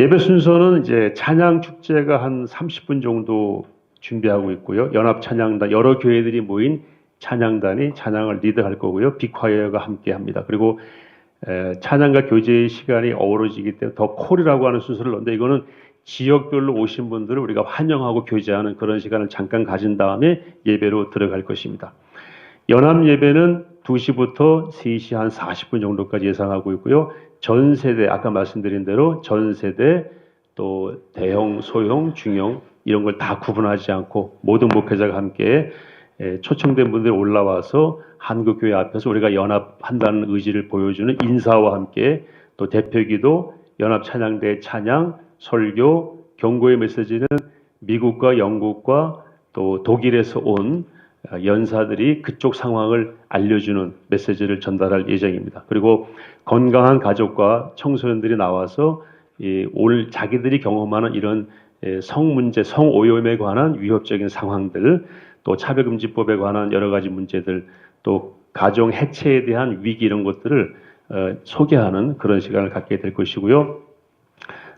예배 순서는 이제 찬양 축제가 한 30분 정도 준비하고 있고요. 연합 찬양단, 여러 교회들이 모인 찬양단이 찬양을 리드할 거고요. 빅화이어가 함께 합니다. 그리고 찬양과 교제의 시간이 어우러지기 때문에 더 콜이라고 하는 순서를 넣는데, 이거는 지역별로 오신 분들을 우리가 환영하고 교제하는 그런 시간을 잠깐 가진 다음에 예배로 들어갈 것입니다. 연합 예배는 2시부터 3시 한 40분 정도까지 예상하고 있고요. 전 세대, 아까 말씀드린 대로 전 세대, 또 대형, 소형, 중형 이런 걸 다 구분하지 않고 모든 목회자가 함께 초청된 분들이 올라와서 한국교회 앞에서 우리가 연합한다는 의지를 보여주는 인사와 함께, 또 대표기도, 연합찬양대 찬양, 설교, 경고의 메시지는 미국과 영국과 또 독일에서 온 연사들이 그쪽 상황을 알려주는 메시지를 전달할 예정입니다. 그리고 건강한 가족과 청소년들이 나와서 오늘 자기들이 경험하는 이런 성 문제, 성오염에 관한 위협적인 상황들, 또 차별금지법에 관한 여러 가지 문제들, 또 가정 해체에 대한 위기, 이런 것들을 소개하는 그런 시간을 갖게 될 것이고요.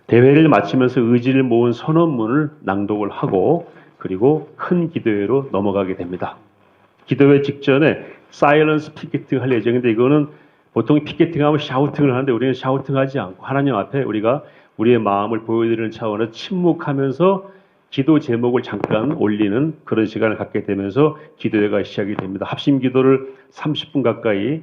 대회를 마치면서 의지를 모은 선언문을 낭독을 하고, 그리고 큰 기도회로 넘어가게 됩니다. 기도회 직전에 사일런스 피켓팅 할 예정인데, 이거는 보통 피켓팅하면 샤우팅을 하는데 우리는 샤우팅하지 않고 하나님 앞에 우리가 우리의 마음을 보여드리는 차원에서 침묵하면서 기도 제목을 잠깐 올리는 그런 시간을 갖게 되면서 기도회가 시작이 됩니다. 합심 기도를 30분 가까이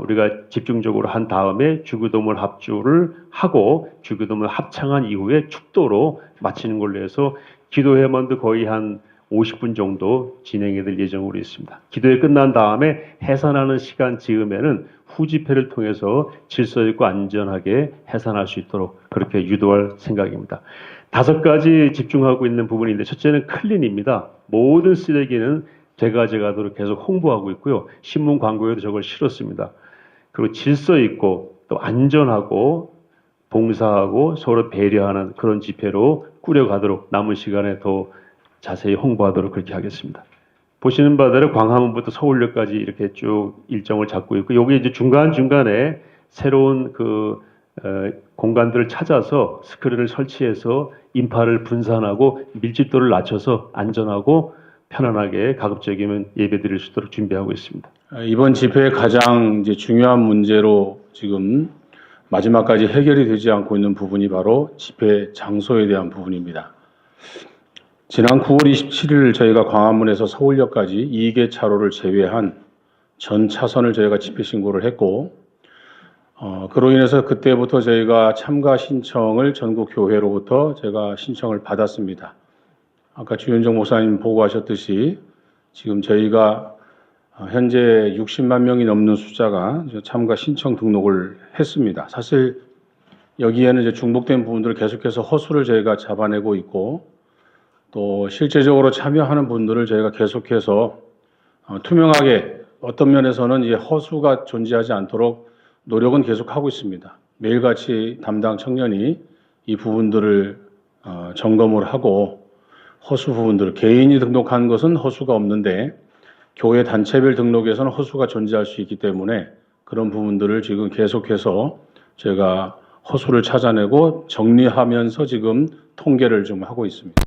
우리가 집중적으로 한 다음에 주기도문 합주를 하고 주기도문 합창한 이후에 축도로 마치는 걸로 해서 기도회만도 거의 한 50분 정도 진행이 될 예정으로 있습니다. 기도회 끝난 다음에 해산하는 시간 즈음에는 후집회를 통해서 질서 있고 안전하게 해산할 수 있도록 그렇게 유도할 생각입니다. 5가지 집중하고 있는 부분인데, 첫째는 클린입니다. 모든 쓰레기는 되가져가도록 계속 홍보하고 있고요. 신문 광고에도 저걸 실었습니다. 그리고 질서 있고 또 안전하고 봉사하고 서로 배려하는 그런 집회로 꾸려가도록 남은 시간에 더 자세히 홍보하도록 그렇게 하겠습니다. 보시는 바대로 광화문부터 서울역까지 이렇게 쭉 일정을 잡고 있고, 여기 이제 중간중간에 새로운 공간들을 찾아서 스크린을 설치해서 인파를 분산하고 밀집도를 낮춰서 안전하고 편안하게 가급적이면 예배드릴 수 있도록 준비하고 있습니다. 이번 집회의 가장 이제 중요한 문제로 지금 마지막까지 해결이 되지 않고 있는 부분이 바로 집회 장소에 대한 부분입니다. 지난 9월 27일 저희가 광화문에서 서울역까지 2개 차로를 제외한 전 차선을 저희가 집회 신고를 했고, 그로 인해서 그때부터 저희가 참가 신청을 전국 교회로부터 제가 신청을 받았습니다. 아까 주현정 목사님 보고하셨듯이 지금 저희가 현재 60만 명이 넘는 숫자가 참가 신청 등록을 했습니다. 사실 여기에는 이제 중복된 부분들을 계속해서 허수를 저희가 잡아내고 있고, 또 실제적으로 참여하는 분들을 저희가 계속해서 투명하게, 어떤 면에서는 이제 허수가 존재하지 않도록 노력은 계속하고 있습니다. 매일같이 담당 청년이 이 부분들을 점검을 하고, 허수 부분들, 개인이 등록한 것은 허수가 없는데 교회 단체별 등록에서는 허수가 존재할 수 있기 때문에 그런 부분들을 지금 계속해서 제가 허수를 찾아내고 정리하면서 지금 통계를 좀 하고 있습니다.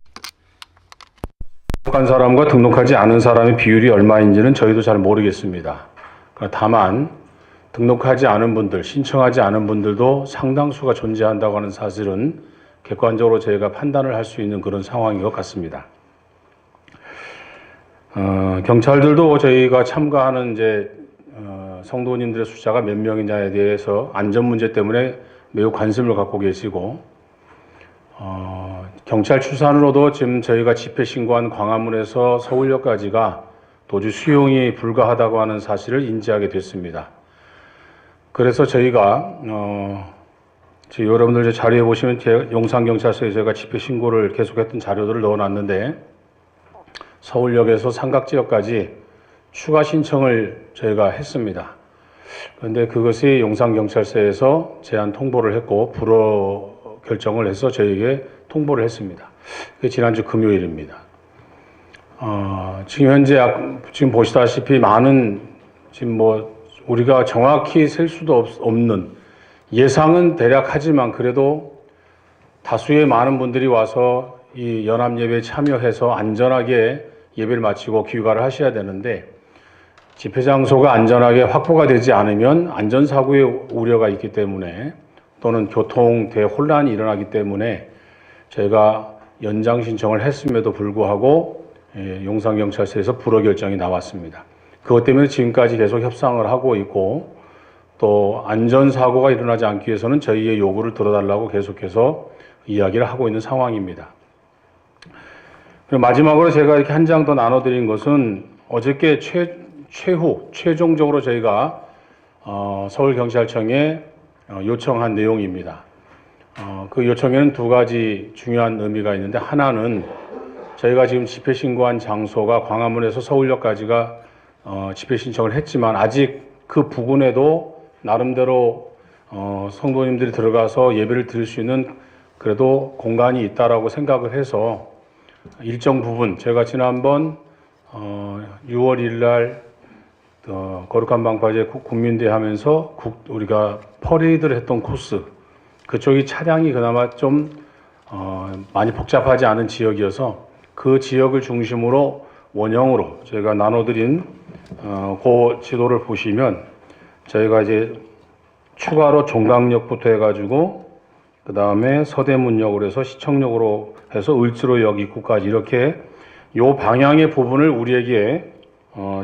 등록한 사람과 등록하지 않은 사람의 비율이 얼마인지는 저희도 잘 모르겠습니다. 다만 등록하지 않은 분들, 신청하지 않은 분들도 상당수가 존재한다고 하는 사실은 객관적으로 저희가 판단을 할 수 있는 그런 상황인 것 같습니다. 경찰들도 저희가 참가하는 이제 성도님들의 숫자가 몇 명이냐에 대해서 안전 문제 때문에 매우 관심을 갖고 계시고, 경찰 추산으로도 지금 저희가 집회 신고한 광화문에서 서울역까지가 도주 수용이 불가하다고 하는 사실을 인지하게 됐습니다. 그래서 저희가 여러분들 자료에 보시면 용산경찰서에 제가 집회 신고를 계속했던 자료들을 넣어놨는데, 서울역에서 삼각지역까지 추가 신청을 저희가 했습니다. 그런데 그것이 용산경찰서에서 제한 통보를 했고 불허 결정을 해서 저희에게 통보를 했습니다. 그게 지난주 금요일입니다. 지금 현재 지금 보시다시피 많은, 지금 우리가 정확히 셀 수도 없는, 예상은 대략 하지만 그래도 다수의 많은 분들이 와서 이 연합 예배에 참여해서 안전하게 예배를 마치고 귀가를 하셔야 되는데 집회 장소가 안전하게 확보가 되지 않으면 안전사고의 우려가 있기 때문에 또는 교통 대혼란이 일어나기 때문에 저희가 연장 신청을 했음에도 불구하고 용산경찰서에서 불허 결정이 나왔습니다. 그것 때문에 지금까지 계속 협상을 하고 있고 또 안전사고가 일어나지 않기 위해서는 저희의 요구를 들어달라고 계속해서 이야기를 하고 있는 상황입니다. 그리고 마지막으로 제가 이렇게 한 장 더 나눠드린 것은 어저께 최종적으로 저희가 서울경찰청에 요청한 내용입니다. 그 요청에는 두 가지 중요한 의미가 있는데 하나는 저희가 지금 집회 신고한 장소가 광화문에서 서울역까지가 집회 신청을 했지만 아직 그 부근에도 나름대로 성도님들이 들어가서 예배를 드릴 수 있는 그래도 공간이 있다라고 생각을 해서 일정 부분 제가 지난번 6월 1일 날 거룩한 방파제 국민대 하면서 우리가 퍼레이드를 했던 코스 그쪽이 차량이 그나마 좀 많이 복잡하지 않은 지역이어서 그 지역을 중심으로 원형으로 저희가 나눠드린 그 지도를 보시면 저희가 이제 추가로 종강역부터 해가지고 그 다음에 서대문역으로 해서 시청역으로 해서 을지로역 입구까지 이렇게 요 방향의 부분을 우리에게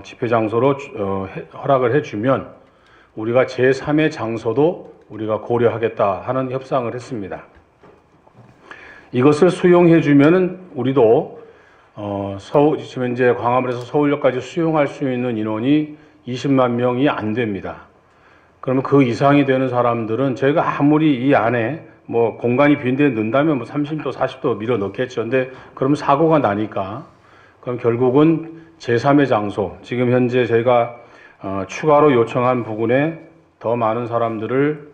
집회 장소로 허락을 해주면 우리가 제3의 장소도 우리가 고려하겠다 하는 협상을 했습니다. 이것을 수용해 주면은 우리도 지금 이제 광화문에서 서울역까지 수용할 수 있는 인원이 20만 명이 안 됩니다. 그러면 그 이상이 되는 사람들은 저희가 아무리 이 안에 뭐 공간이 빈데 넣는다면 뭐 30도, 40도 밀어 넣겠죠. 근데 그러면 사고가 나니까 그럼 결국은 제3의 장소, 지금 현재 저희가 추가로 요청한 부분에 더 많은 사람들을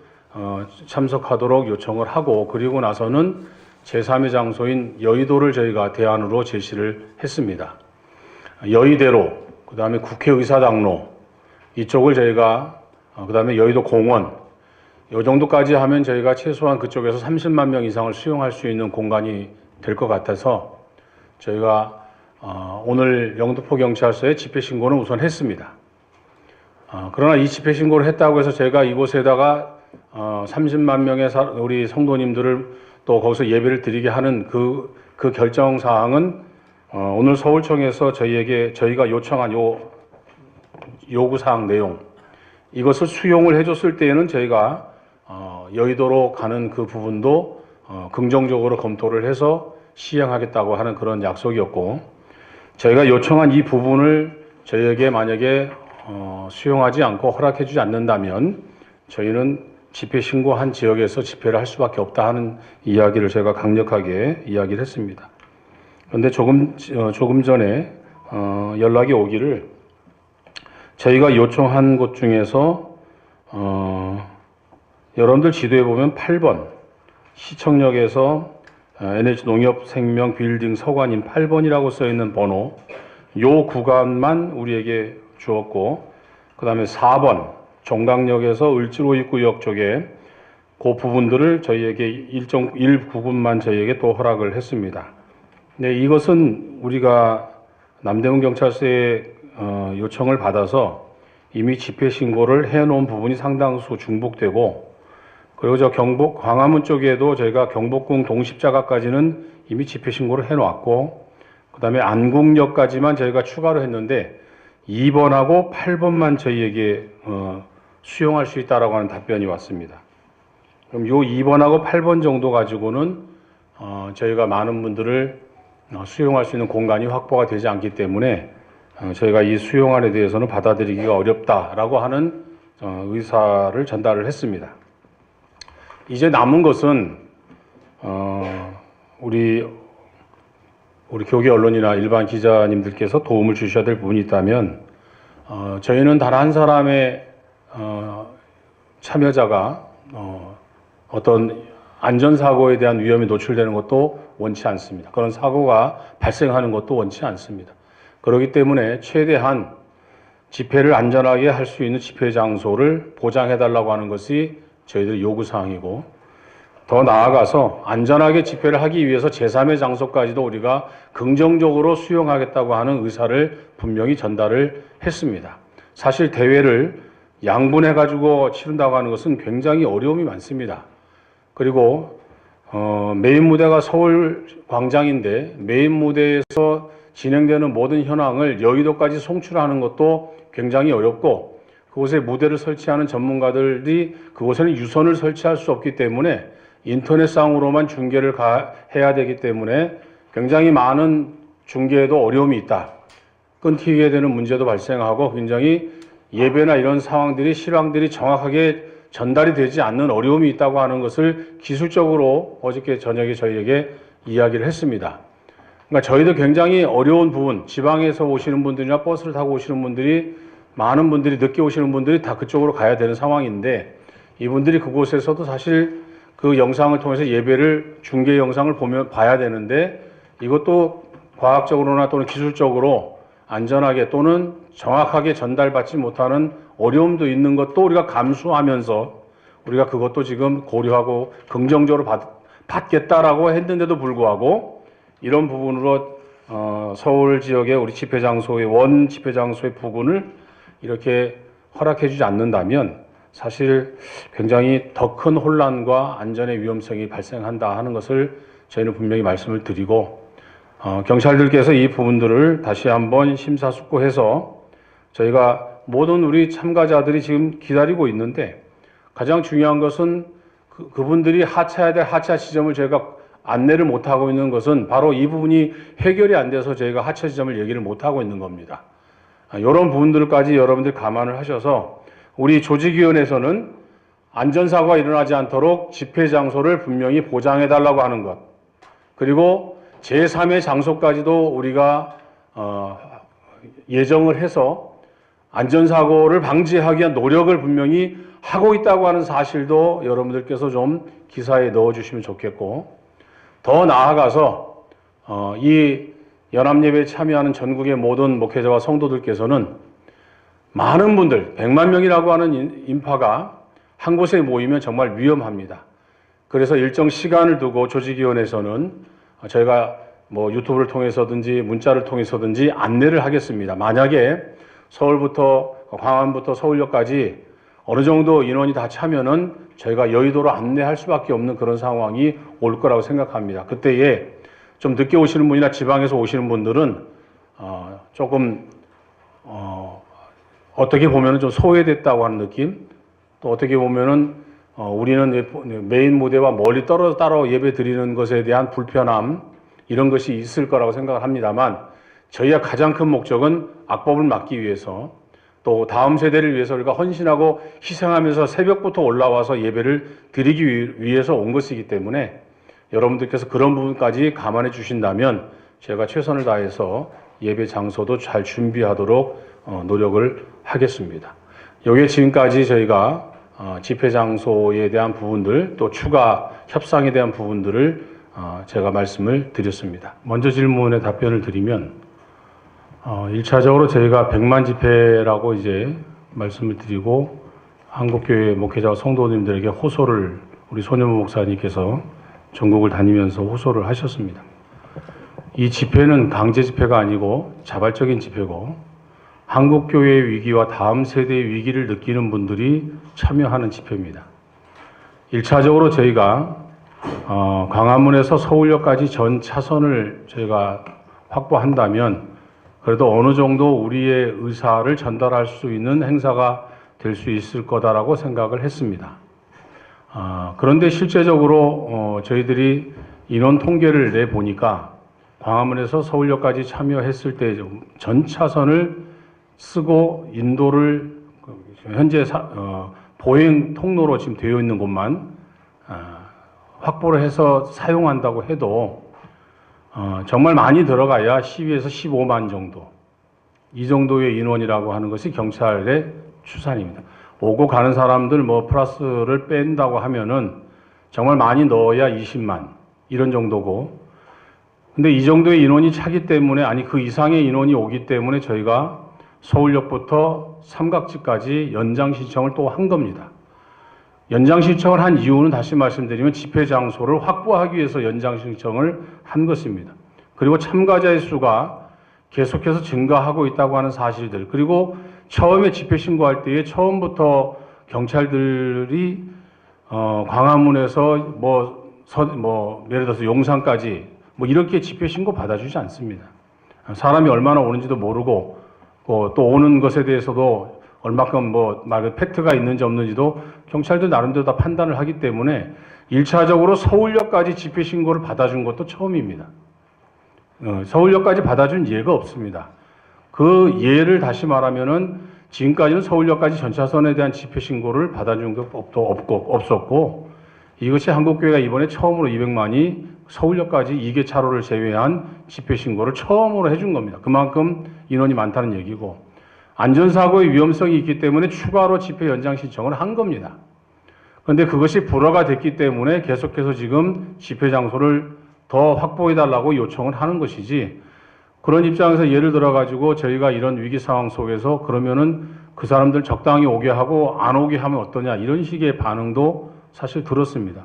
참석하도록 요청을 하고 그리고 나서는 제3의 장소인 여의도를 저희가 대안으로 제시를 했습니다. 여의대로, 그 다음에 국회의사당로 이쪽을 저희가 그 다음에 여의도 공원 이 정도까지 하면 저희가 최소한 그쪽에서 30만 명 이상을 수용할 수 있는 공간이 될 것 같아서 저희가 오늘 영등포 경찰서에 집회 신고는 우선 했습니다. 그러나 이 집회 신고를 했다고 해서 제가 이곳에다가 30만 명의 우리 성도님들을 또 거기서 예배를 드리게 하는 그 결정 사항은 오늘 서울청에서 저희가 요청한 요구 사항 내용 이것을 수용을 해줬을 때에는 저희가 여의도로 가는 그 부분도 긍정적으로 검토를 해서 시행하겠다고 하는 그런 약속이었고 저희가 요청한 이 부분을 저희에게 만약에 수용하지 않고 허락해주지 않는다면 저희는 집회 신고한 지역에서 집회를 할 수밖에 없다 하는 이야기를 제가 강력하게 이야기를 했습니다. 그런데 조금 전에 연락이 오기를 저희가 요청한 곳 중에서 여러분들 지도에 보면 8번 시청역에서 NH농협생명 빌딩 서관인 8번이라고 써있는 번호 요 구간만 우리에게 주었고 그 다음에 4번 종강역에서 을지로 입구역 쪽에 그 부분들을 저희에게 일부분만 저희에게 또 허락을 했습니다. 네, 이것은 우리가 남대문 경찰서에 요청을 받아서 이미 집회 신고를 해놓은 부분이 상당수 중복되고 그리고 저 광화문 쪽에도 저희가 경복궁 동십자가까지는 이미 집회 신고를 해놓았고 그 다음에 안국역까지만 저희가 추가로 했는데 2번하고 8번만 저희에게 수용할 수 있다라고 하는 답변이 왔습니다. 그럼 요 2번하고 8번 정도 가지고는 저희가 많은 분들을 수용할 수 있는 공간이 확보가 되지 않기 때문에 저희가 이 수용안에 대해서는 받아들이기가 어렵다라고 하는 의사를 전달을 했습니다. 이제 남은 것은 우리 교계 언론이나 일반 기자님들께서 도움을 주셔야 될 부분이 있다면 저희는 단 한 사람의 참여자가 어떤 안전사고에 대한 위험에 노출되는 것도 원치 않습니다. 그런 사고가 발생하는 것도 원치 않습니다. 그렇기 때문에 최대한 집회를 안전하게 할 수 있는 집회 장소를 보장해달라고 하는 것이 저희들의 요구사항이고 더 나아가서 안전하게 집회를 하기 위해서 제3의 장소까지도 우리가 긍정적으로 수용하겠다고 하는 의사를 분명히 전달을 했습니다. 사실 대회를 양분해가지고 치른다고 하는 것은 굉장히 어려움이 많습니다. 그리고 메인 무대가 서울 광장인데 메인 무대에서 진행되는 모든 현황을 여의도까지 송출하는 것도 굉장히 어렵고, 그곳에 무대를 설치하는 전문가들이 그곳에는 유선을 설치할 수 없기 때문에 인터넷상으로만 중계를 해야 되기 때문에 굉장히 많은 중계에도 어려움이 있다. 끊기게 되는 문제도 발생하고 굉장히 예배나 이런 상황들이 실황들이 정확하게 전달이 되지 않는 어려움이 있다고 하는 것을 기술적으로 어저께 저녁에 저희에게 이야기를 했습니다. 그러니까 저희도 굉장히 어려운 부분, 지방에서 오시는 분들이나 버스를 타고 오시는 분들이, 많은 분들이 늦게 오시는 분들이 다 그쪽으로 가야 되는 상황인데, 이분들이 그곳에서도 사실 그 영상을 통해서 예배를 중계 영상을 봐야 되는데, 이것도 과학적으로나 또는 기술적으로 안전하게 또는 정확하게 전달받지 못하는 어려움도 있는 것도 우리가 감수하면서 우리가 그것도 지금 고려하고 긍정적으로 받겠다라고 했는데도 불구하고 이런 부분으로 서울 지역의 우리 집회 장소의 원 집회 장소의 부근을 이렇게 허락해 주지 않는다면 사실 굉장히 더 큰 혼란과 안전의 위험성이 발생한다 하는 것을 저희는 분명히 말씀을 드리고, 경찰들께서 이 부분들을 다시 한번 심사숙고해서 저희가 모든 우리 참가자들이 지금 기다리고 있는데, 가장 중요한 것은 그분들이 하차해야 될 하차 지점을 저희가 안내를 못하고 있는 것은 바로 이 부분이 해결이 안 돼서 저희가 하차 지점을 얘기를 못하고 있는 겁니다. 이런 부분들까지 여러분들 감안을 하셔서 우리 조직위원회에서는 안전사고가 일어나지 않도록 집회 장소를 분명히 보장해달라고 하는 것, 그리고 제3의 장소까지도 우리가 예정을 해서 안전사고를 방지하기 위한 노력을 분명히 하고 있다고 하는 사실도 여러분들께서 좀 기사에 넣어주시면 좋겠고, 더 나아가서 이 연합예배에 참여하는 전국의 모든 목회자와 성도들께서는 많은 분들, 100만 명이라고 하는 인파가 한 곳에 모이면 정말 위험합니다. 그래서 일정 시간을 두고 조직위원회에서는 저희가 뭐 유튜브를 통해서든지 문자를 통해서든지 안내를 하겠습니다. 만약에 서울부터 광안부터 서울역까지 어느 정도 인원이 다 차면은 저희가 여의도로 안내할 수밖에 없는 그런 상황이 올 거라고 생각합니다. 그때에 좀 늦게 오시는 분이나 지방에서 오시는 분들은 조금 어떻게 보면은 좀 소외됐다고 하는 느낌, 또 어떻게 보면은 우리는 메인 무대와 멀리 떨어져 따로 예배 드리는 것에 대한 불편함, 이런 것이 있을 거라고 생각을 합니다만, 저희가 가장 큰 목적은 악법을 막기 위해서, 또 다음 세대를 위해서 우리가 헌신하고 희생하면서 새벽부터 올라와서 예배를 드리기 위해서 온 것이기 때문에 여러분들께서 그런 부분까지 감안해 주신다면 제가 최선을 다해서 예배 장소도 잘 준비하도록 노력을 하겠습니다. 여기에 지금까지 저희가 집회 장소에 대한 부분들, 또 추가 협상에 대한 부분들을 제가 말씀을 드렸습니다. 먼저 질문에 답변을 드리면, 1차적으로 저희가 100만 집회라고 이제 말씀을 드리고 한국교회 목회자와 성도님들에게 호소를, 우리 손현무 목사님께서 전국을 다니면서 호소를 하셨습니다. 이 집회는 강제 집회가 아니고 자발적인 집회고, 한국교회의 위기와 다음 세대의 위기를 느끼는 분들이 참여하는 집회입니다. 1차적으로 저희가 광화문에서 서울역까지 전 차선을 저희가 확보한다면 그래도 어느 정도 우리의 의사를 전달할 수 있는 행사가 될 수 있을 거다라고 생각을 했습니다. 그런데 실제적으로 저희들이 인원 통계를 내보니까 광화문에서 서울역까지 참여했을 때 전 차선을 쓰고 인도를 현재 보행 통로로 지금 되어 있는 곳만 확보를 해서 사용한다고 해도 정말 많이 들어가야 12에서 15만 정도, 이 정도의 인원이라고 하는 것이 경찰의 추산입니다. 오고 가는 사람들 뭐 플러스를 뺀다고 하면은 정말 많이 넣어야 20만 이런 정도고, 근데 이 정도의 인원이 차기 때문에, 아니 그 이상의 인원이 오기 때문에 저희가 서울역부터 삼각지까지 연장 신청을 또 한 겁니다. 연장 신청을 한 이유는 다시 말씀드리면 집회 장소를 확보하기 위해서 연장 신청을 한 것입니다. 그리고 참가자의 수가 계속해서 증가하고 있다고 하는 사실들, 그리고 처음에 집회 신고할 때에 처음부터 경찰들이 광화문에서 예를 들어서 용산까지 이렇게 집회 신고 받아주지 않습니다. 사람이 얼마나 오는지도 모르고 또 오는 것에 대해서도 얼마큼 팩트가 있는지 없는지도 경찰들 나름대로 다 판단을 하기 때문에 1차적으로 서울역까지 집회 신고를 받아준 것도 처음입니다. 서울역까지 받아준 예가 없습니다. 그 예를 다시 말하면은 지금까지는 서울역까지 전차선에 대한 집회 신고를 받아준 것도 없었고, 이것이 한국교회가 이번에 처음으로 200만이 서울역까지 2개 차로를 제외한 집회 신고를 처음으로 해준 겁니다. 그만큼 인원이 많다는 얘기고, 안전사고의 위험성이 있기 때문에 추가로 집회 연장 신청을 한 겁니다. 그런데 그것이 불허가 됐기 때문에 계속해서 지금 집회 장소를 더 확보해달라고 요청을 하는 것이지, 그런 입장에서 예를 들어가지고 저희가 이런 위기 상황 속에서 그러면은 그 사람들 적당히 오게 하고 안 오게 하면 어떠냐, 이런 식의 반응도 사실 들었습니다.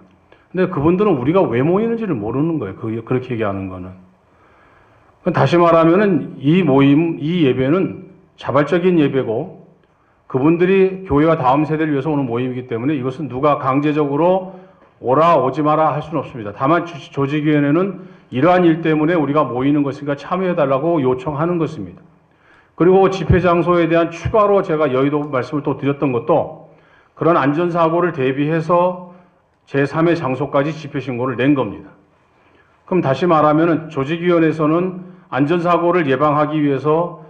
근데 그분들은 우리가 왜 모이는지를 모르는 거예요. 그렇게 얘기하는 거는. 다시 말하면은 이 모임, 이 예배는 자발적인 예배고 그분들이 교회와 다음 세대를 위해서 오는 모임이기 때문에 이것은 누가 강제적으로 오라 오지 마라 할 수는 없습니다. 다만 조직위원회는 이러한 일 때문에 우리가 모이는 것이니까 참여해달라고 요청하는 것입니다. 그리고 집회 장소에 대한 추가로 제가 여의도 말씀을 또 드렸던 것도 그런 안전사고를 대비해서 제3의 장소까지 집회 신고를 낸 겁니다. 그럼 다시 말하면 조직위원회에서는 안전사고를 예방하기 위해서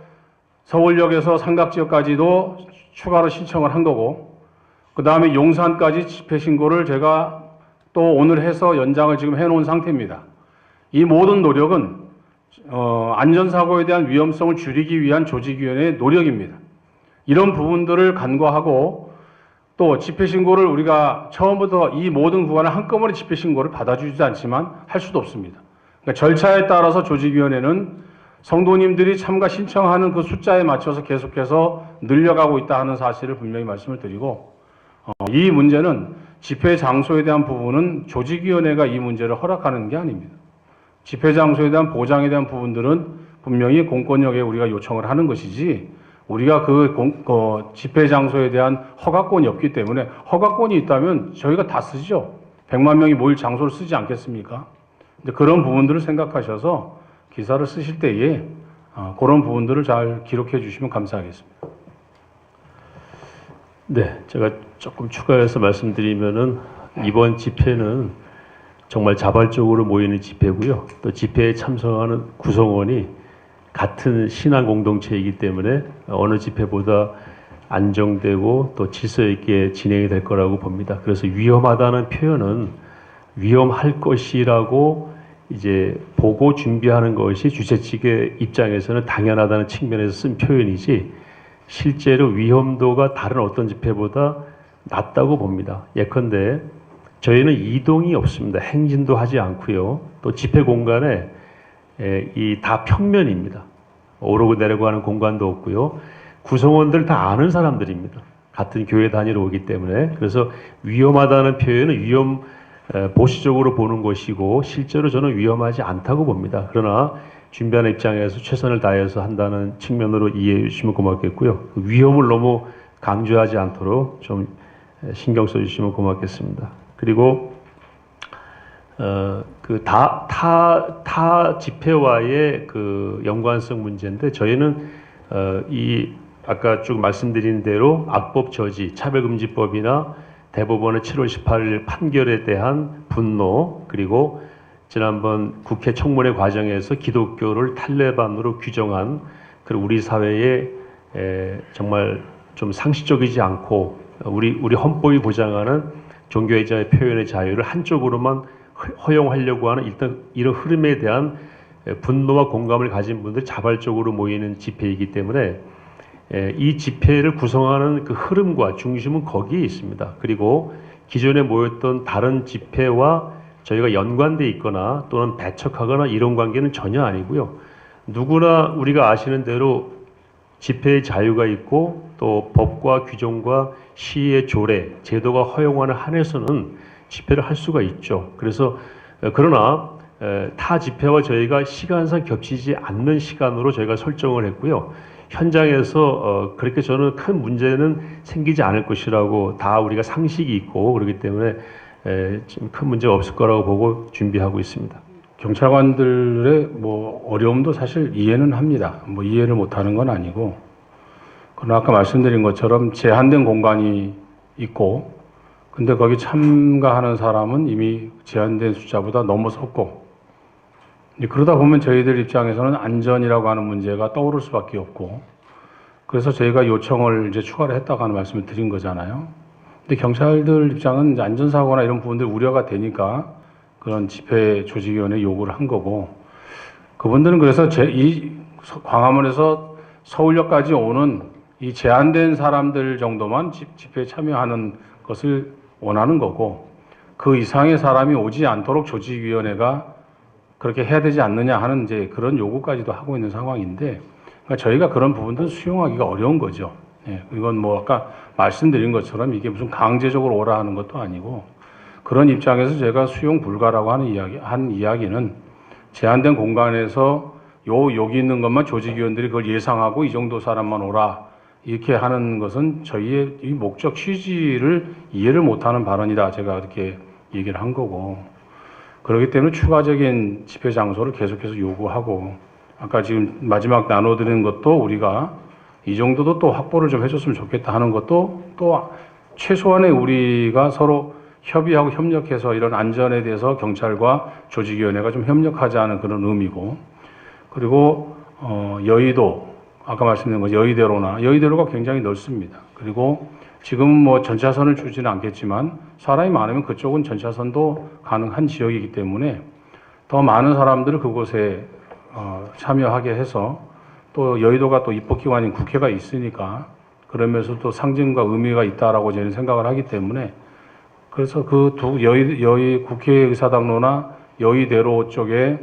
서울역에서 삼각지역까지도 추가로 신청을 한 거고, 그 다음에 용산까지 집회 신고를 제가 또 오늘 해서 연장을 지금 해놓은 상태입니다. 이 모든 노력은 안전사고에 대한 위험성을 줄이기 위한 조직위원회의 노력입니다. 이런 부분들을 간과하고 또 집회 신고를 우리가 처음부터 이 모든 구간을 한꺼번에 집회 신고를 받아주지 않지만 할 수도 없습니다. 그러니까 절차에 따라서 조직위원회는 성도님들이 참가 신청하는 그 숫자에 맞춰서 계속해서 늘려가고 있다 하는 사실을 분명히 말씀을 드리고, 이 문제는 집회 장소에 대한 부분은 조직위원회가 이 문제를 허락하는 게 아닙니다. 집회 장소에 대한 보장에 대한 부분들은 분명히 공권력에 우리가 요청을 하는 것이지, 우리가 집회 장소에 대한 허가권이 없기 때문에, 허가권이 있다면 저희가 다 쓰죠. 100만 명이 모일 장소를 쓰지 않겠습니까? 근데 그런 부분들을 생각하셔서 기사를 쓰실 때에 그런 부분들을 잘 기록해 주시면 감사하겠습니다. 네, 제가 조금 추가해서 말씀드리면은 이번 집회는 정말 자발적으로 모이는 집회고요. 또 집회에 참석하는 구성원이 같은 신앙 공동체이기 때문에 어느 집회보다 안정되고 또 질서 있게 진행이 될 거라고 봅니다. 그래서 위험하다는 표현은 위험할 것이라고 이제 보고 준비하는 것이 주최 측의 입장에서는 당연하다는 측면에서 쓴 표현이지, 실제로 위험도가 다른 어떤 집회보다 낮다고 봅니다. 예컨대 저희는 이동이 없습니다. 행진도 하지 않고요. 또 집회 공간에 이 다 평면입니다. 오르고 내리고 하는 공간도 없고요. 구성원들 다 아는 사람들입니다. 같은 교회 다니러 오기 때문에. 그래서 위험하다는 표현은 보수적으로 보는 것이고, 실제로 저는 위험하지 않다고 봅니다. 그러나 준비하는 입장에서 최선을 다해서 한다는 측면으로 이해해 주시면 고맙겠고요. 위험을 너무 강조하지 않도록 좀 신경 써 주시면 고맙겠습니다. 그리고 타 집회와의 그 연관성 문제인데, 저희는 아까 쭉 말씀드린 대로 악법 저지, 차별금지법이나 대법원의 7월 18일 판결에 대한 분노, 그리고 지난번 국회 청문회 과정에서 기독교를 탈레반으로 규정한 우리 사회에 정말 좀 상식적이지 않고 우리 헌법이 보장하는 종교의자의 표현의 자유를 한쪽으로만 허용하려고 하는 이런 흐름에 대한 분노와 공감을 가진 분들이 자발적으로 모이는 집회이기 때문에 이 집회를 구성하는 그 흐름과 중심은 거기에 있습니다. 그리고 기존에 모였던 다른 집회와 저희가 연관돼 있거나 또는 배척하거나 이런 관계는 전혀 아니고요. 누구나 우리가 아시는 대로 집회의 자유가 있고 또 법과 규정과 시의 조례, 제도가 허용하는 한에서는 집회를 할 수가 있죠. 그래서 그러나 타 집회와 저희가 시간상 겹치지 않는 시간으로 저희가 설정을 했고요. 현장에서 그렇게 저는 큰 문제는 생기지 않을 것이라고 다 우리가 상식이 있고 그렇기 때문에 좀 큰 문제가 없을 거라고 보고 준비하고 있습니다. 경찰관들의 뭐 어려움도 사실 이해는 합니다. 뭐 이해를 못하는 건 아니고, 그러나 아까 말씀드린 것처럼 제한된 공간이 있고, 근데 거기 참가하는 사람은 이미 제한된 숫자보다 넘어섰고, 그러다 보면 저희들 입장에서는 안전이라고 하는 문제가 떠오를 수밖에 없고, 그래서 저희가 요청을 이제 추가로 했다고 하는 말씀을 드린 거잖아요. 근데 경찰들 입장은 이제 안전사고나 이런 부분들 우려가 되니까 그런 집회 조직위원회 요구를 한 거고, 그분들은 그래서 이 광화문에서 서울역까지 오는 이 제한된 사람들 정도만 집회에 참여하는 것을 원하는 거고, 그 이상의 사람이 오지 않도록 조직위원회가 그렇게 해야 되지 않느냐 하는 이제 그런 요구까지도 하고 있는 상황인데, 그러니까 저희가 그런 부분들은 수용하기가 어려운 거죠. 예, 이건 뭐 아까 말씀드린 것처럼 이게 무슨 강제적으로 오라 하는 것도 아니고, 그런 입장에서 제가 수용 불가라고 한 이야기는 제한된 공간에서 여기 있는 것만 조직위원들이 그걸 예상하고 이 정도 사람만 오라 이렇게 하는 것은 저희의 이 목적 취지를 이해를 못하는 발언이다. 제가 그렇게 얘기를 한 거고, 그렇기 때문에 추가적인 집회 장소를 계속해서 요구하고, 아까 지금 마지막 나눠드리는 것도 우리가 이 정도도 또 확보를 좀 해줬으면 좋겠다 하는 것도 또 최소한의 우리가 서로 협의하고 협력해서 이런 안전에 대해서 경찰과 조직위원회가 좀 협력하자는 그런 의미고, 그리고 여의도 아까 말씀드린 거 여의대로가 굉장히 넓습니다. 그리고 지금 뭐 전차선을 주지는 않겠지만 사람이 많으면 그쪽은 전차선도 가능한 지역이기 때문에 더 많은 사람들을 그곳에 참여하게 해서, 또 여의도가 또 입법기관인 국회가 있으니까 그러면서 또 상징과 의미가 있다라고 저는 생각을 하기 때문에, 그래서 그 여의 국회의사당로나 여의대로 쪽에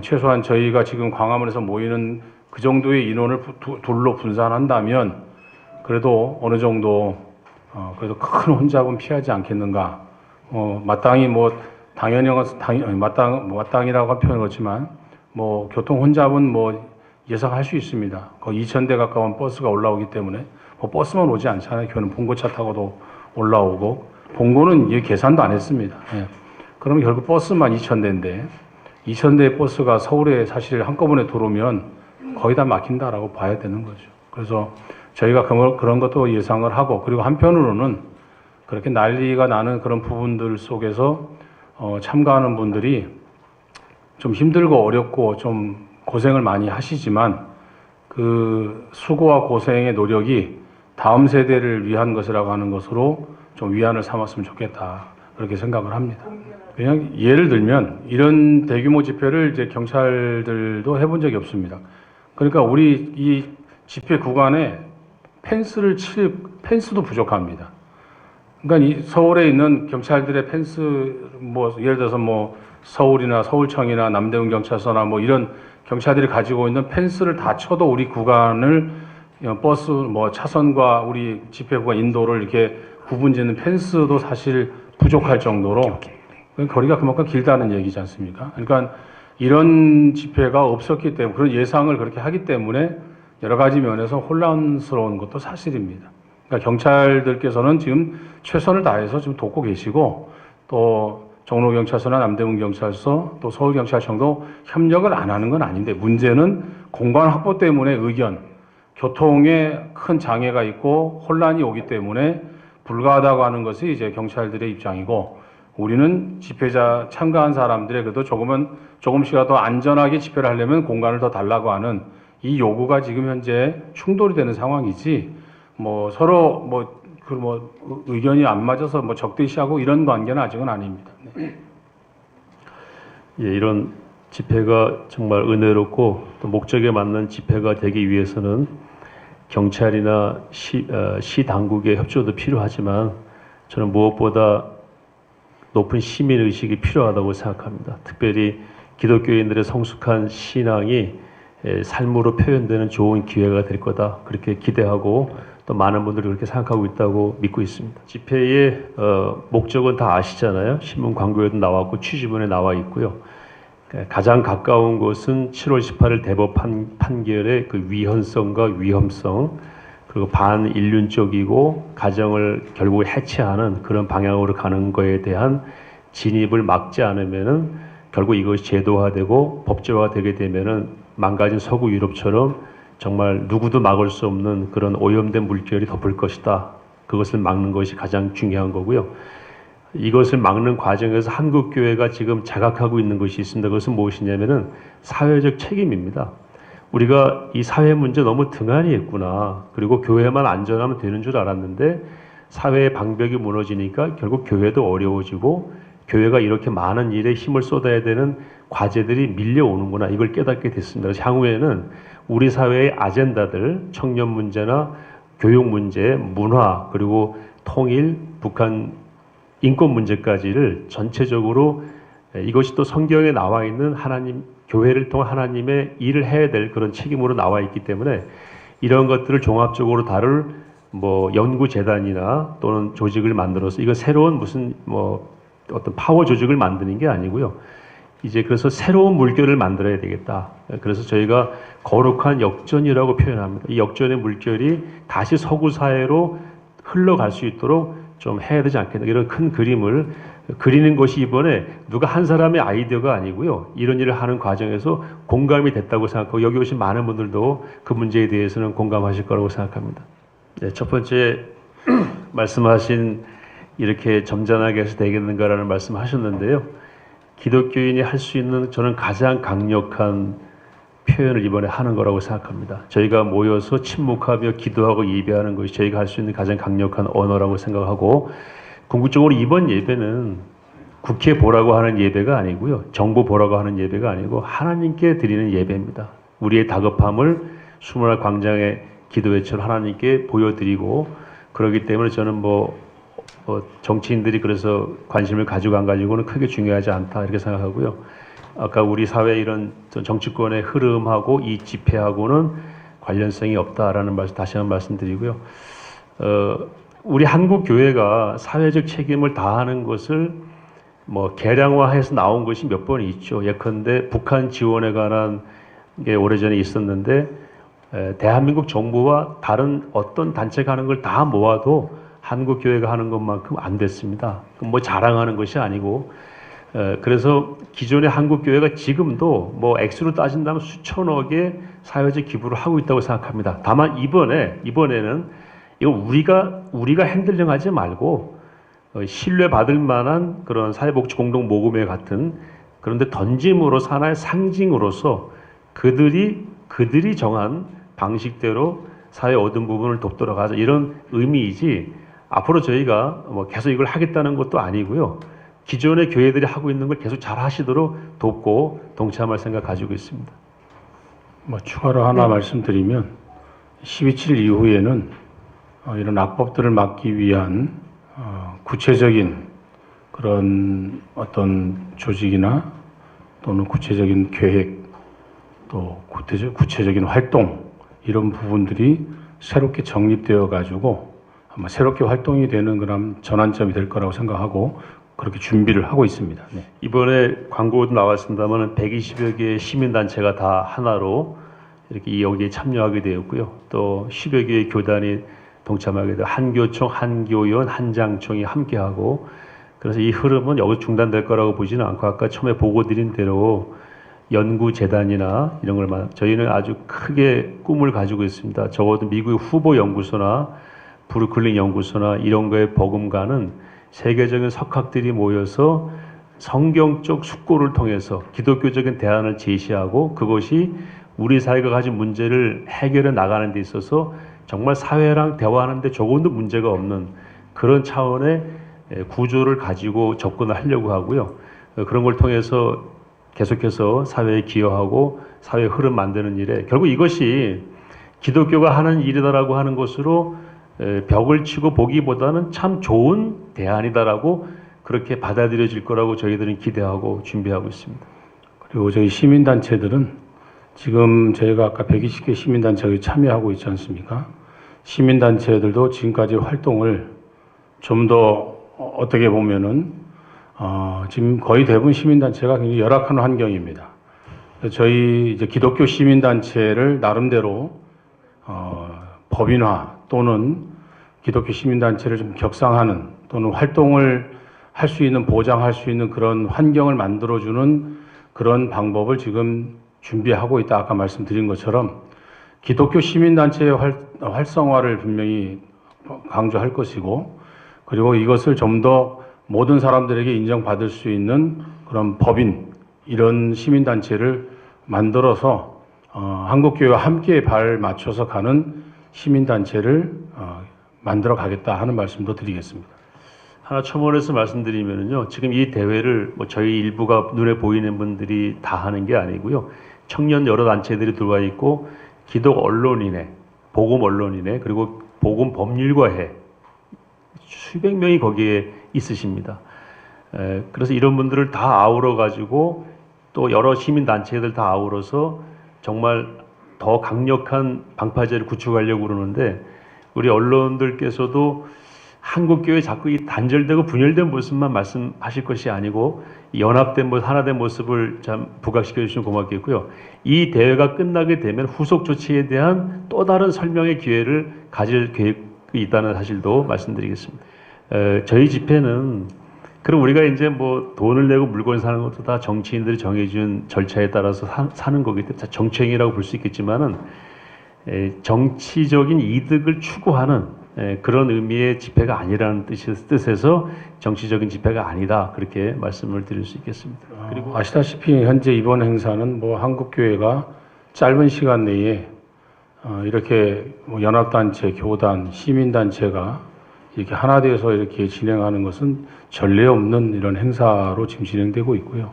최소한 저희가 지금 광화문에서 모이는 그 정도의 인원을 둘로 분산한다면 그래도 어느 정도 그래도 큰 혼잡은 피하지 않겠는가. 마땅히 뭐 마땅이라고 한 표현은 그렇지만 뭐 교통 혼잡은 뭐 예상할 수 있습니다. 거의 2,000대 가까운 버스가 올라오기 때문에 뭐 버스만 오지 않잖아요. 교는 봉고차 타고도 올라오고, 봉고는 이게 계산도 안 했습니다. 예. 그러면 결국 버스만 2,000대인데 2,000대의 버스가 서울에 사실 한꺼번에 들어오면 거의 다 막힌다라고 봐야 되는 거죠. 그래서 저희가 그런 것도 예상을 하고, 그리고 한편으로는 그렇게 난리가 나는 그런 부분들 속에서 참가하는 분들이 좀 힘들고 어렵고 좀 고생을 많이 하시지만 그 수고와 고생의 노력이 다음 세대를 위한 것이라고 하는 것으로 좀 위안을 삼았으면 좋겠다, 그렇게 생각을 합니다. 그냥 예를 들면 이런 대규모 집회를 이제 경찰들도 해본 적이 없습니다. 그러니까 우리 이 집회 구간에 펜스를 칠 펜스도 부족합니다. 그러니까 이 서울에 있는 경찰들의 펜스, 뭐 예를 들어서 뭐 서울이나 서울청이나 남대문 경찰서나 뭐 이런 경찰들이 가지고 있는 펜스를 다 쳐도 우리 구간을 버스 뭐 차선과 우리 집회 구간 인도를 이렇게 구분짓는 펜스도 사실 부족할 정도로 거리가 그만큼 길다는 얘기지 않습니까? 그러니까 이런 집회가 없었기 때문에, 그런 예상을 그렇게 하기 때문에 여러 가지 면에서 혼란스러운 것도 사실입니다. 그러니까 경찰들께서는 지금 최선을 다해서 지금 돕고 계시고, 또 종로경찰서나 남대문경찰서, 또 서울경찰청도 협력을 안 하는 건 아닌데, 문제는 공간 확보 때문에 교통에 큰 장애가 있고 혼란이 오기 때문에 불가하다고 하는 것이 이제 경찰들의 입장이고, 우리는 집회자 참가한 사람들의 그래도 조금씩이라도 안전하게 집회를 하려면 공간을 더 달라고 하는 이 요구가 지금 현재 충돌이 되는 상황이지, 뭐 서로 의견이 안 맞아서 뭐 적대시하고 이런 관계는 아직은 아닙니다. 네. 예, 이런 집회가 정말 은혜롭고 또 목적에 맞는 집회가 되기 위해서는 경찰이나 시 당국의 협조도 필요하지만, 저는 무엇보다 높은 시민의식이 필요하다고 생각합니다. 특별히 기독교인들의 성숙한 신앙이 삶으로 표현되는 좋은 기회가 될 거다 그렇게 기대하고 또 많은 분들이 그렇게 생각하고 있다고 믿고 있습니다. 집회의 목적은 다 아시잖아요. 신문 광고에도 나왔고 취지문에 나와 있고요. 가장 가까운 것은 7월 18일 대법 판결의 그 위헌성과 위험성 그리고 반인륜적이고 가정을 결국 해체하는 그런 방향으로 가는 거에 대한 진입을 막지 않으면은 결국 이것이 제도화되고 법제화가 되게 되면은 망가진 서구 유럽처럼 정말 누구도 막을 수 없는 그런 오염된 물결이 덮을 것이다. 그것을 막는 것이 가장 중요한 거고요. 이것을 막는 과정에서 한국교회가 지금 자각하고 있는 것이 있습니다. 그것은 무엇이냐면은 사회적 책임입니다. 우리가 이 사회 문제 너무 등한히 했구나. 그리고 교회만 안전하면 되는 줄 알았는데 사회의 방벽이 무너지니까 결국 교회도 어려워지고 교회가 이렇게 많은 일에 힘을 쏟아야 되는 과제들이 밀려오는구나. 이걸 깨닫게 됐습니다. 그래서 향후에는 우리 사회의 아젠다들, 청년 문제나 교육 문제, 문화, 그리고 통일, 북한 인권 문제까지를 전체적으로 이것이 또 성경에 나와 있는 하나님, 교회를 통한 하나님의 일을 해야 될 그런 책임으로 나와 있기 때문에 이런 것들을 종합적으로 다룰 연구재단이나 또는 조직을 만들어서 이거 새로운 무슨 어떤 파워 조직을 만드는 게 아니고요. 이제 그래서 새로운 물결을 만들어야 되겠다. 그래서 저희가 거룩한 역전이라고 표현합니다. 이 역전의 물결이 다시 서구 사회로 흘러갈 수 있도록 좀 해야 되지 않겠나. 이런 큰 그림을 그리는 것이 이번에 누가 한 사람의 아이디어가 아니고요. 이런 일을 하는 과정에서 공감이 됐다고 생각하고 여기 오신 많은 분들도 그 문제에 대해서는 공감하실 거라고 생각합니다. 네, 첫 번째 말씀하신 이렇게 점잖하게 해서 되겠는가라는 말씀하셨는데요. 기독교인이 할 수 있는 저는 가장 강력한 표현을 이번에 하는 거라고 생각합니다. 저희가 모여서 침묵하며 기도하고 예배하는 것이 저희가 할 수 있는 가장 강력한 언어라고 생각하고 궁극적으로 이번 예배는 국회 보라고 하는 예배가 아니고요. 정부 보라고 하는 예배가 아니고 하나님께 드리는 예배입니다. 우리의 다급함을 수문화 광장의 기도회처럼 하나님께 보여드리고 그렇기 때문에 저는 정치인들이 그래서 관심을 가지고 안 가지고는 크게 중요하지 않다 이렇게 생각하고요. 아까 우리 사회 이런 정치권의 흐름하고 이 집회하고는 관련성이 없다라는 말씀 다시 한번 말씀드리고요. 우리 한국 교회가 사회적 책임을 다하는 것을 계량화해서 나온 것이 몇 번 있죠. 예컨대 북한 지원에 관한 게 오래전에 있었는데 대한민국 정부와 다른 어떤 단체가 하는 걸 다 모아도 한국 교회가 하는 것만큼 안 됐습니다. 자랑하는 것이 아니고 그래서 기존의 한국 교회가 지금도 액수로 따진다면 수천억의 사회적 기부를 하고 있다고 생각합니다. 다만 이번에는 이거 우리가 핸들링하지 말고 신뢰받을 만한 그런 사회복지 공동 모금회 같은 그런데 던짐으로서 하나의 상징으로서 그들이 정한 방식대로 사회 얻은 부분을 돕도록 하자 이런 의미이지 앞으로 저희가 계속 이걸 하겠다는 것도 아니고요. 기존의 교회들이 하고 있는 걸 계속 잘 하시도록 돕고 동참할 생각 가지고 있습니다. 추가로 하나 말씀드리면 12.7 이후에는 이런 악법들을 막기 위한 구체적인 그런 어떤 조직이나 또는 구체적인 계획 또 구체적인 활동 이런 부분들이 새롭게 정립되어 가지고 아마 새롭게 활동이 되는 그런 전환점이 될 거라고 생각하고 그렇게 준비를 하고 있습니다. 네. 이번에 광고도 나왔습니다만 120여 개의 시민단체가 다 하나로 이렇게 여기에 참여하게 되었고요. 또 10여 개의 교단이 동참하게 되어 한교총, 한교연, 한장총이 함께하고 그래서 이 흐름은 여기서 중단될 거라고 보지는 않고 아까 처음에 보고 드린 대로 연구재단이나 이런 걸 저희는 아주 크게 꿈을 가지고 있습니다. 적어도 미국의 후보 연구소나 브루클린 연구소나 이런 거에 버금가는 세계적인 석학들이 모여서 성경적 숙고를 통해서 기독교적인 대안을 제시하고 그것이 우리 사회가 가진 문제를 해결해 나가는 데 있어서 정말 사회랑 대화하는 데 조금도 문제가 없는 그런 차원의 구조를 가지고 접근을 하려고 하고요. 그런 걸 통해서 계속해서 사회에 기여하고 사회 흐름 만드는 일에 결국 이것이 기독교가 하는 일이다라고 하는 것으로 벽을 치고 보기보다는 참 좋은 대안이다라고 그렇게 받아들여질 거라고 저희들은 기대하고 준비하고 있습니다. 그리고 저희 시민단체들은 지금 저희가 아까 120개 시민단체가 참여하고 있지 않습니까? 시민단체들도 지금까지 활동을 좀 더 어떻게 보면은 지금 거의 대부분 시민단체가 굉장히 열악한 환경입니다. 저희 이제 기독교 시민단체를 나름대로 법인화 또는 기독교 시민단체를 좀 격상하는 또는 활동을 할 수 있는 보장할 수 있는 그런 환경을 만들어주는 그런 방법을 지금 준비하고 있다. 아까 말씀드린 것처럼 기독교 시민단체의 활성화를 분명히 강조할 것이고, 그리고 이것을 좀 더 모든 사람들에게 인정받을 수 있는 그런 법인, 이런 시민단체를 만들어서 한국교회와 함께 발 맞춰서 가는 시민단체를 만들어 가겠다 하는 말씀도 드리겠습니다. 하나 첨언해서 말씀드리면요, 지금 이 대회를 뭐 저희 일부가 눈에 보이는 분들이 다 하는 게 아니고요, 청년 여러 단체들이 들어와 있고, 기독 언론인회, 복음 언론인회, 그리고 복음 법률가회 수백 명이 거기에 있으십니다. 그래서 이런 분들을 다 아우러 가지고 또 여러 시민 단체들 다 아우러서 정말 더 강력한 방파제를 구축하려고 그러는데, 우리 언론들께서도 한국교회 자꾸 이 단절되고 분열된 모습만 말씀하실 것이 아니고 연합된 모습, 하나된 모습을 참 부각시켜 주시면 고맙겠고요. 이 대회가 끝나게 되면 후속 조치에 대한 또 다른 설명의 기회를 가질 계획이 있다는 사실도 말씀드리겠습니다. 저희 집회는 그럼 우리가 이제 뭐 돈을 내고 물건 사는 것도 다 정치인들이 정해준 절차에 따라서 사는 거기 때문에 정치행위라고 볼 수 있겠지만은 정치적인 이득을 추구하는 그런 의미의 집회가 아니라는 뜻에서 정치적인 집회가 아니다, 그렇게 말씀을 드릴 수 있겠습니다. 그리고 아시다시피 현재 이번 행사는 뭐 한국교회가 짧은 시간 내에 이렇게 뭐 연합단체, 교단, 시민단체가 이렇게 하나 되어서 이렇게 진행하는 것은 전례 없는 이런 행사로 지금 진행되고 있고요.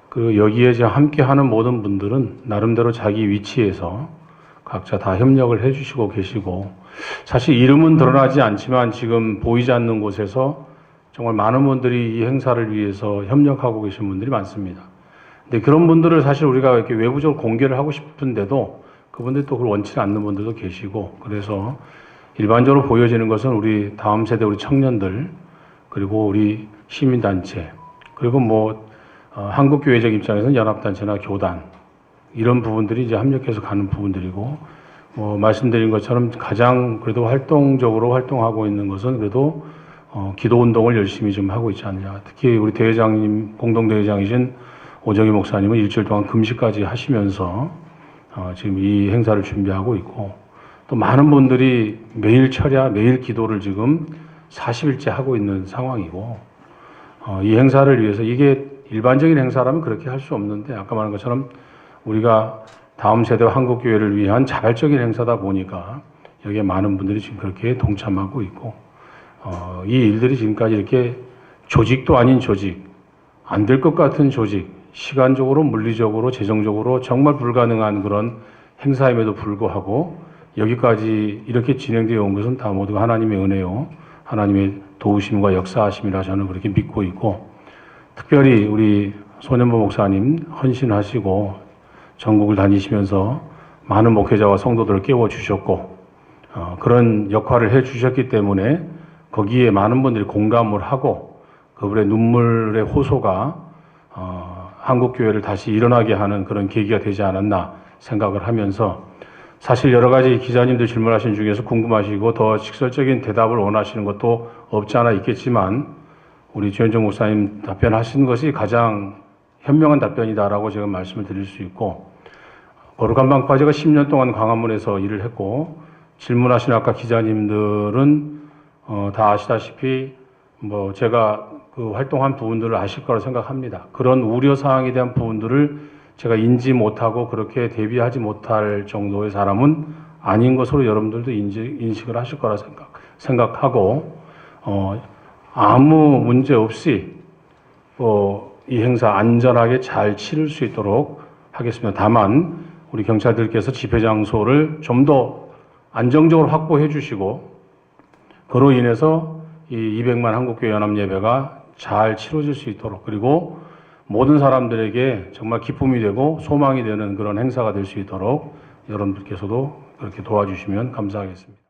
그리고 여기에 지금 함께하는 모든 분들은 나름대로 자기 위치에서 각자 다 협력을 해주시고 계시고, 사실 이름은 드러나지 않지만 지금 보이지 않는 곳에서 정말 많은 분들이 이 행사를 위해서 협력하고 계신 분들이 많습니다. 근데 그런 분들을 사실 우리가 이렇게 외부적으로 공개를 하고 싶은데도 그분들이 또 그걸 원치 않는 분들도 계시고, 그래서 일반적으로 보여지는 것은 우리 다음 세대 우리 청년들, 그리고 우리 시민단체, 그리고 뭐 한국교회적 입장에서는 연합단체나 교단, 이런 부분들이 이제 합력해서 가는 부분들이고, 말씀드린 것처럼 가장 그래도 활동적으로 활동하고 있는 것은 그래도 기도 운동을 열심히 좀 하고 있지 않냐. 특히 우리 대회장님, 공동대회장이신 오정희 목사님은 일주일 동안 금식까지 하시면서 지금 이 행사를 준비하고 있고, 또 많은 분들이 매일 철야, 매일 기도를 지금 40일째 하고 있는 상황이고, 이 행사를 위해서, 이게 일반적인 행사라면 그렇게 할 수 없는데, 아까 말한 것처럼 우리가 다음 세대와 한국교회를 위한 자발적인 행사다 보니까 여기에 많은 분들이 지금 그렇게 동참하고 있고, 이 일들이 지금까지 이렇게 조직도 아닌 조직, 안 될 것 같은 조직, 시간적으로, 물리적으로, 재정적으로 정말 불가능한 그런 행사임에도 불구하고 여기까지 이렇게 진행되어 온 것은 다 모두가 하나님의 은혜요, 하나님의 도우심과 역사하심이라 저는 그렇게 믿고 있고, 특별히 우리 손현보 목사님 헌신하시고 전국을 다니시면서 많은 목회자와 성도들을 깨워주셨고, 그런 역할을 해주셨기 때문에 거기에 많은 분들이 공감을 하고 그분의 눈물의 호소가 한국교회를 다시 일어나게 하는 그런 계기가 되지 않았나 생각을 하면서, 사실 여러 가지 기자님들 질문하신 중에서 궁금하시고 더 직설적인 대답을 원하시는 것도 없지 않아 있겠지만, 우리 주현정 목사님 답변하신 것이 가장 현명한 답변이다라고 제가 말씀을 드릴 수 있고, 거룩한 방파 제가 10년 동안 광화문에서 일을 했고, 질문하신 아까 기자님들은 다 아시다시피 뭐 제가 그 활동한 부분들을 아실 거라 생각합니다. 그런 우려 사항에 대한 부분들을 제가 인지 못하고 그렇게 대비하지 못할 정도의 사람은 아닌 것으로 여러분들도 인식을 하실 거라 생각하고, 아무 문제 없이 이 행사 안전하게 잘 치를 수 있도록 하겠습니다. 다만 우리 경찰들께서 집회 장소를 좀 더 안정적으로 확보해 주시고, 그로 인해서 이 200만 한국교회 연합 예배가 잘 치러질 수 있도록, 그리고 모든 사람들에게 정말 기쁨이 되고 소망이 되는 그런 행사가 될 수 있도록 여러분들께서도 그렇게 도와주시면 감사하겠습니다.